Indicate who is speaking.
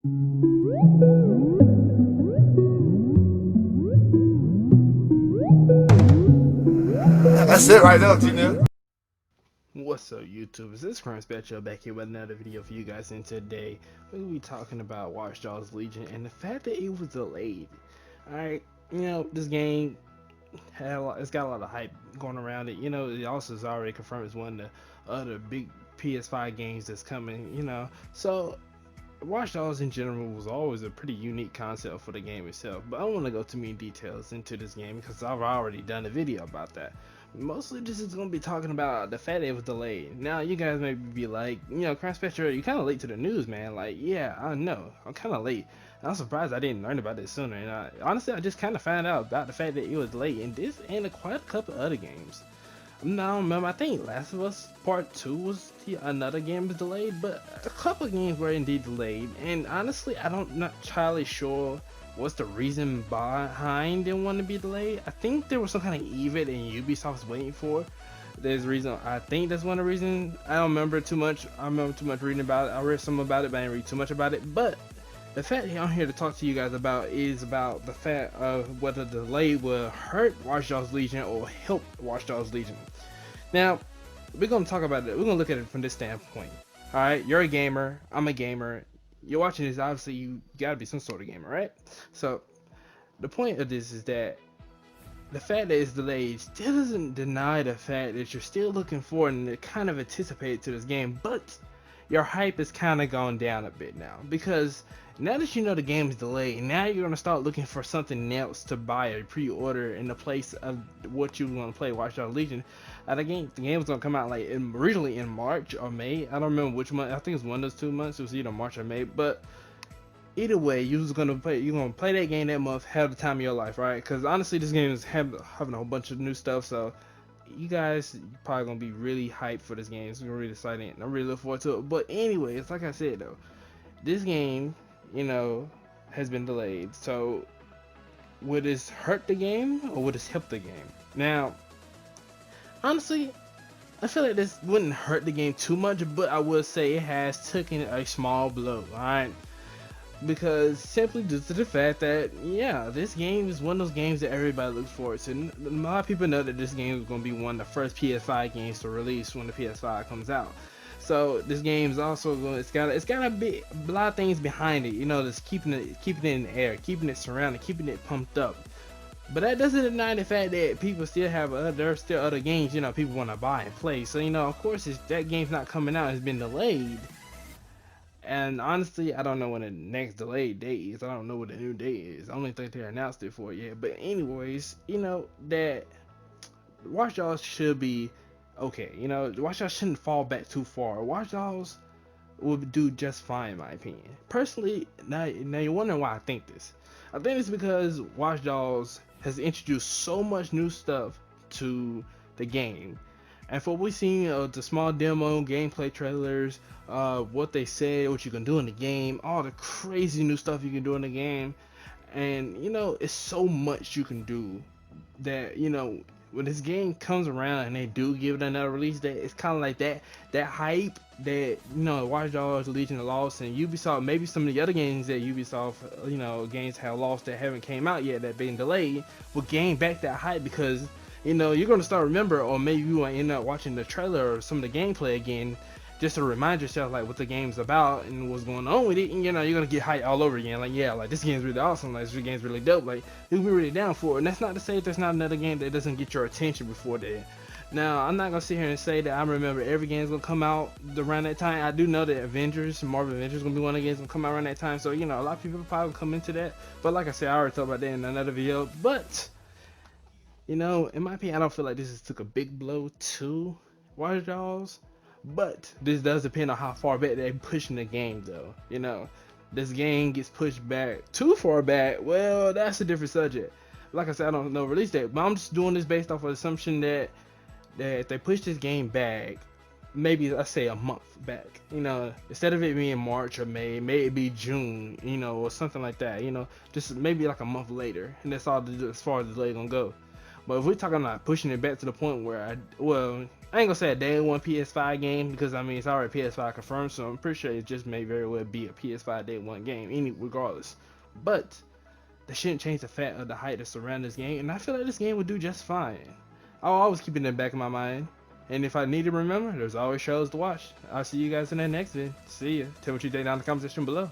Speaker 1: That's it right there, T-Nip.
Speaker 2: What's up, YouTube? This is CrownSpectro back here with another video for you guys, and today we're gonna be talking about Watch Dogs Legion and the fact that it was delayed. Alright, this game it's got a lot of hype going around it. It also is already confirmed as one of the other big PS5 games that's coming, So Watch Dogs in general was always a pretty unique concept for the game itself, but I don't want to go too many details into this game because I've already done a video about that. Mostly this is going to be talking about the fact that it was delayed. Now you guys may be like, CrownSpectro, you're kind of late to the news, man. Like, yeah, I know, I'm kind of late. I'm surprised I didn't learn about this sooner, and honestly I just kind of found out about the fact that it was delayed in this and quite a couple other games. No, remember, I think Last of Us Part 2 was another game was delayed, but a couple of games were indeed delayed, and honestly, not entirely sure what's the reason behind them wanting to be delayed. I think there was some kind of event in Ubisoft's waiting for. There's a reason, I think that's one of the reasons. I don't remember too much. I remember too much reading about it. I read some about it, but I didn't read too much about it. But the fact that I'm here to talk to you guys about is about the fact of whether the delay will hurt Watch Dogs Legion or help Watch Dogs Legion. Now, we're going to talk about it. We're going to look at it from this standpoint. Alright, you're a gamer. I'm a gamer. You're watching this, obviously you got to be some sort of gamer, right? So, the point of this is that the fact that it's delayed still doesn't deny the fact that you're still looking forward and kind of anticipated to this game, but your hype has kind of gone down a bit now, because now that you know the game is delayed, now you're going to start looking for something else to buy or pre-order in the place of what you want to play Watch Dogs Legion. The game was going to come out like originally in March or May. I don't remember which month. I think it's one of those 2 months. It was either March or May, but either way, you're gonna play that game that month, have the time of your life, right? Because honestly, this game is having a whole bunch of new stuff, so you guys probably gonna be really hyped for this game. It's gonna be really exciting, and I really look forward to it. But anyways, like I said though, this game, has been delayed. So would this hurt the game or would this help the game? Now, honestly, I feel like this wouldn't hurt the game too much, but I would say it has taken a small blow, alright? Because simply due to the fact that, yeah, this game is one of those games that everybody looks forward to. And a lot of people know that this game is going to be one of the first PS5 games to release when the PS5 comes out. So this game is also going, it's got a lot of things behind it, just keeping it in the air, keeping it surrounded, keeping it pumped up. But that doesn't deny the fact that people still have there are still other games, people want to buy and play. So of course, if that game's not coming out, it's been delayed. And honestly, I don't know when the next delayed date is. I don't know what the new date is. I don't think they announced it for it yet. But anyways, that Watch Dogs should be okay. Watch Dogs shouldn't fall back too far. Watch Dogs will do just fine, in my opinion. Personally, now you're wondering why I think this. I think it's because Watch Dogs has introduced so much new stuff to the game. And for what we've seen, the small demo, gameplay trailers, what they said, what you can do in the game, all the crazy new stuff you can do in the game, and it's so much you can do that when this game comes around and they do give it another release date, it's kind of like that hype that Watch Dogs Legion lost, and Ubisoft, maybe some of the other games that Ubisoft games have lost that haven't came out yet that been delayed will gain back that hype, because you're going to start remember, or maybe you will end up watching the trailer or some of the gameplay again just to remind yourself like what the game's about and what's going on with it, and you're going to get hyped all over again, like, yeah, like this game's really awesome, like this game's really dope, like you'll be really down for it. And that's not to say there's not another game that doesn't get your attention before that. Now, I'm not going to sit here and say that I remember every game's going to come out around that time. I do know that Marvel Avengers is going to be one of the games going to come out around that time, so a lot of people probably come into that, but like I said, I already talked about that in another video. But in my opinion, I don't feel like this took a big blow to Watch Dogs, but this does depend on how far back they're pushing the game, though. This game gets pushed back too far back, well, that's a different subject. Like I said, I don't know release date, but I'm just doing this based off of the assumption that if they push this game back, maybe let's say a month back, instead of it being March or May, maybe it be June, or something like that, just maybe like a month later, and that's all as far as the delay gonna go. But if we're talking about pushing it back to the point where I ain't gonna say a day one PS5 game, because I mean it's already PS5 confirmed, so I'm pretty sure it just may very well be a PS5 day one game, regardless. But that shouldn't change the fact of the hype that surrounds this game, and I feel like this game would do just fine. I'll always keep it in the back of my mind, and if I need to remember, there's always shows to watch. I'll see you guys in the next vid. See ya. Tell me what you think down in the comment section below.